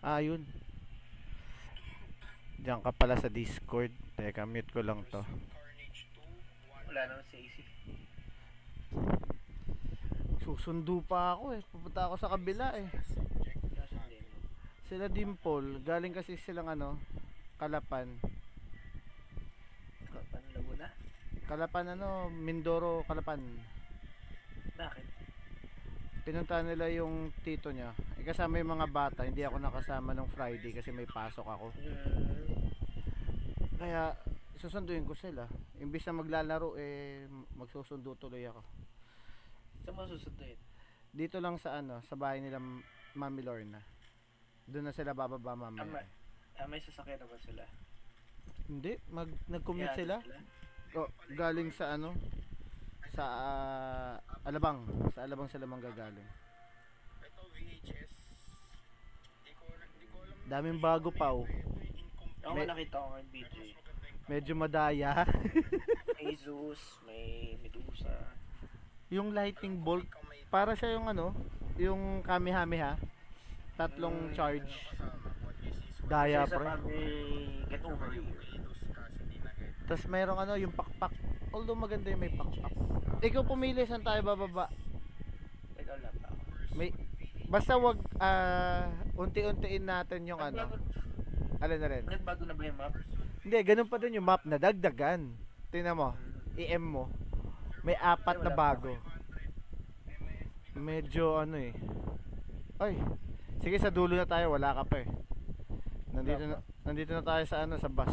Ah, yun. Diyan ka pala sa Discord. Teka, mute ko lang to. Wala naman si AC. Susundo pa ako eh. Pupunta ako sa kabila eh. Nasundin mo. Sila Dimple, galing kasi silang Kalapan. Paano Laguna? Kalapan Mindoro, Kalapan. Bakit? Pinuntahan nila yung tito niya. Kasama yung mga bata, hindi ako nakasama nung Friday kasi may pasok ako. Kaya susunduin ko sila. Imbis na maglalaro magsusundo tuloy ako. Saan mo susunduin? Dito lang sa sa bahay nila Mami Lorna. Doon na sila bababa mamaya. May sasakyan naman sila. Hindi, nag-commute Kaya sila. Oh, galing sa sa Alabang. Sa Alabang sila manggagaling. Ito VHS. Di ko alam. Daming bago pa oh. Ako nakita ko ng BJ. Medyo madaya. May Zeus, may Medusa. Yung lightning bolt, para siya yung yung Kamehameha. Tatlong charge. Daya pre. Get over you. Tapos mayroong yung pakpak. Although maganda yung may pakpak. Ikaw pumili saan tayo bababa. Ikaw lang ako. Basta wag unti-untiin natin yung Alin na rin. Nagbago na ba yung map? Hindi, ganun pa din yung map na dagdagan. Tingnan mo, EM mo. May 4 na bago. Medyo Ay, sige sa dulo na tayo, wala ka pa eh. Nandito na tayo sa sa bus.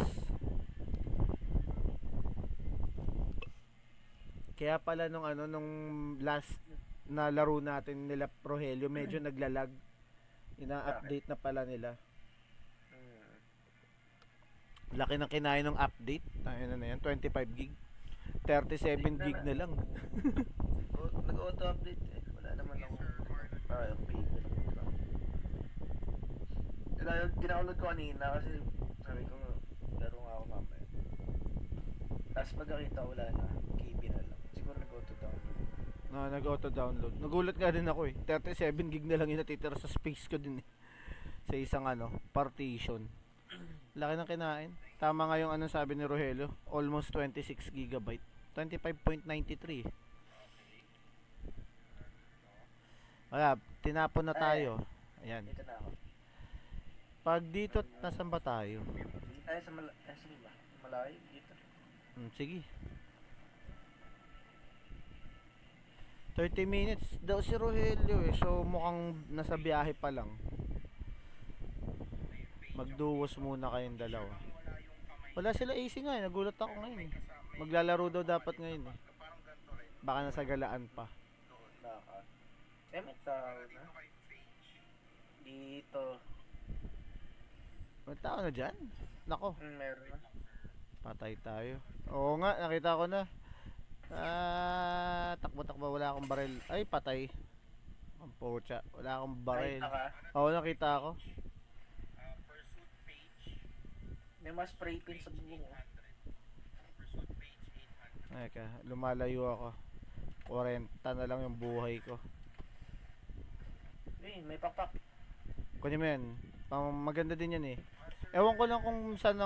Kaya pala nung last na laro natin nila Rogelio, medyo naglalag. Ina-update na pala nila. Laki ng kinain ng update. Tayo na yan, 25 gig. 37 gig na lang. Nag-auto update eh. Wala naman akong paper. Dinaunod ko kanina kasi sabi ko laro nga ako mamaya. Tapos pagkakita wala na, KB na lang. Siguro nag-auto download. Nag-auto download. Nagulat nga din ako eh. 37 gig na lang yung natitira sa space ko din eh. Sa isang partition. Laki ng kinain. Tama nga yung sabi ni Rogelio, almost 26 gigabyte. 25.93. Wala, tinapon na tayo. Ayan. Dito na ako. Pag dito, nasan ba tayo? Ay, sa malayo dito. Sige. 30 minutes daw si Rogelio eh. So mukhang nasa biyahe pa lang. Magduwas muna kayong dalawa. Wala sila AC nga eh. Nagulat ako ngayon eh. Maglalaro daw dapat ngayon eh. Baka nasa galaan pa. May tao na. Dito. May tao na dyan? Nako. Meron na. Patay tayo. Oo nga, nakita ko na. Takbo-takbo, wala akong baril. Ay, patay. Ang pocha. Wala akong baril. Oo, nakita ako. May mas spray pin sa bubong oh. Eka, lumalayo ako. 40 na lang yung buhay ko. May pakpak. Kunin mo yan. Maganda din yan eh. Ewan ko lang kung saan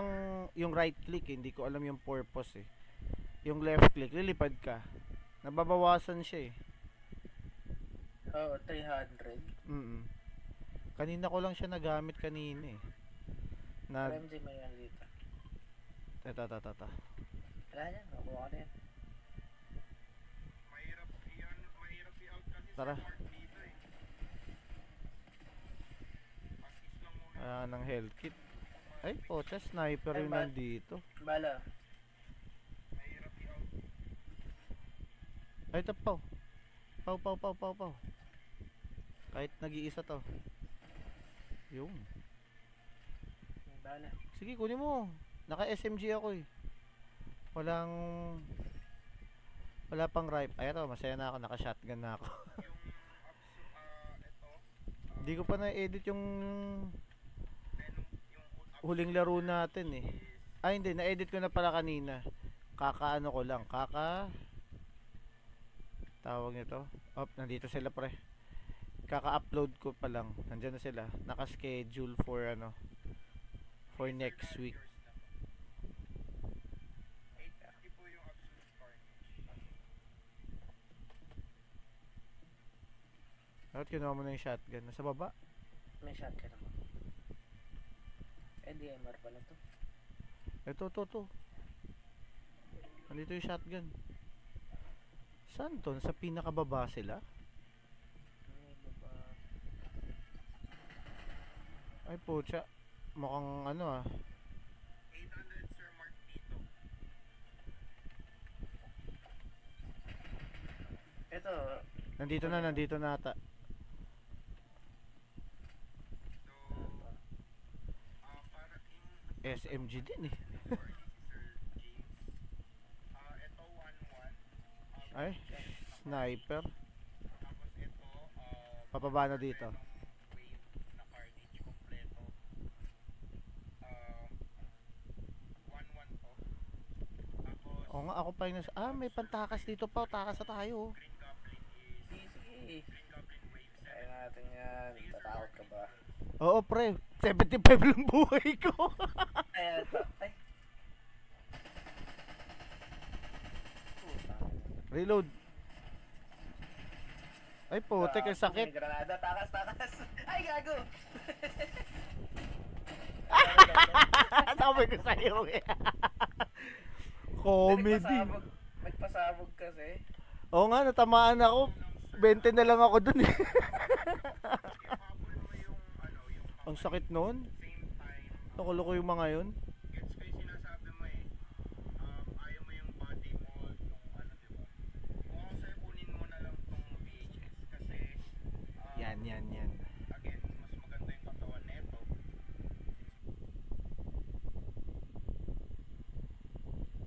yung right click eh. Hindi ko alam yung purpose eh. Yung left click, lilipad ka. Nababawasan siya eh. Oo, 300. Kanina ko lang siya nagamit kanina eh. MJ may yan dito. Tata. Wala yan, makuha ka na yan. Mahirap i-out kasi Tara. sa mark dito eh. Pasis lang muna. Ng health kit. Ay, pocha, sniper yung nandito. Bala. Mahirap i-out. Ay, ito Pau. Pau. Kahit nag-iisa to. Yung. Bala. Sige, kunin mo. Naka-SMG ako eh. Wala pang rifle. Ay, ito, masaya na ako. Naka-shotgun na ako. Hindi ko pa na-edit yung huling laro natin eh. Ay, hindi. Na-edit ko na pala kanina. Kakaano ko lang. Tawag nito. Nandito sila pre. Kaka-upload ko pa lang. Nandiyan na sila. Naka-schedule for ano, for next week. 850 po yung absolute carnage. Bakit kinuha mo na yung shotgun? Nasa baba? May shotgun ako. DMR pala to. Ito. Nandito yung shotgun. Saan to? Sa pinakababa sila? May baba. Ay pucha. Mukhang ano ah. 800 Sir Mark dito. Ito, Nandito na ata. So, parating SMG din eh. for Sir James. Ito 1-1. Ay, sniper. Tapos ito, Papaba na dito. wave na carnage kompleto. 1-1 to. Tapos, Oo nga, ako pa yung may pantakas dito pa. Takas na tayo. Green Goblin is sige. Green Goblin wave 7. Kaya natin yan. Tatakot ka ba? Oo pre, 75 lang buhay ko. Ay, ito. Ay. Putang. Reload. Ay putek, ang sakit. May granada. Takas. Ay, gago. Sabi ko sa'yo eh. Comedy. Nagpasabog kasi. Oo nga, natamaan ako. 20 na lang ako dun eh. Habol mo yung Ang sakit nun. same time. Nakulo ko yung mga yun. Gets ko yung sinasabi mo eh. Ayaw mo yung body mold nung ano, diba? Kung ako sir, kunin mo na lang tong VHS kasi Yan. again, mas maganda yung katawan neto.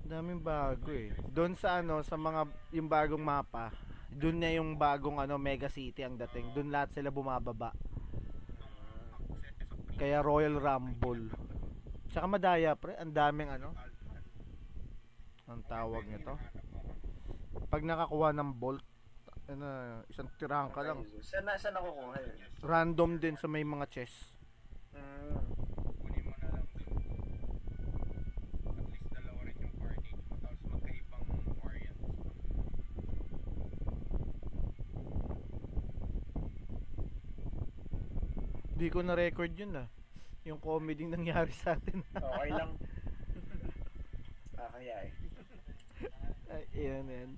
Daming bago eh. Doon sa ano, sa mga yung bagong mapa. Doon na yung bagong ano, Mega City ang dating. Doon lahat sila bumababa. Kaya Royal Rumble. Tsaka madaya pre, ang daming ano. Ang tawag nito. Pag nakakuha ng bolt, ano, isang tirahan ka lang. Saan nakukuha yun? Random din sa may mga chest. Kunin mo na lang din. At least dalawa rin yung carnage mo. Tapos magkaibang variants. Di ko na record yun ah. Yung comedy nangyari sa atin. Okay lang. Kaya eh. Ay, yan.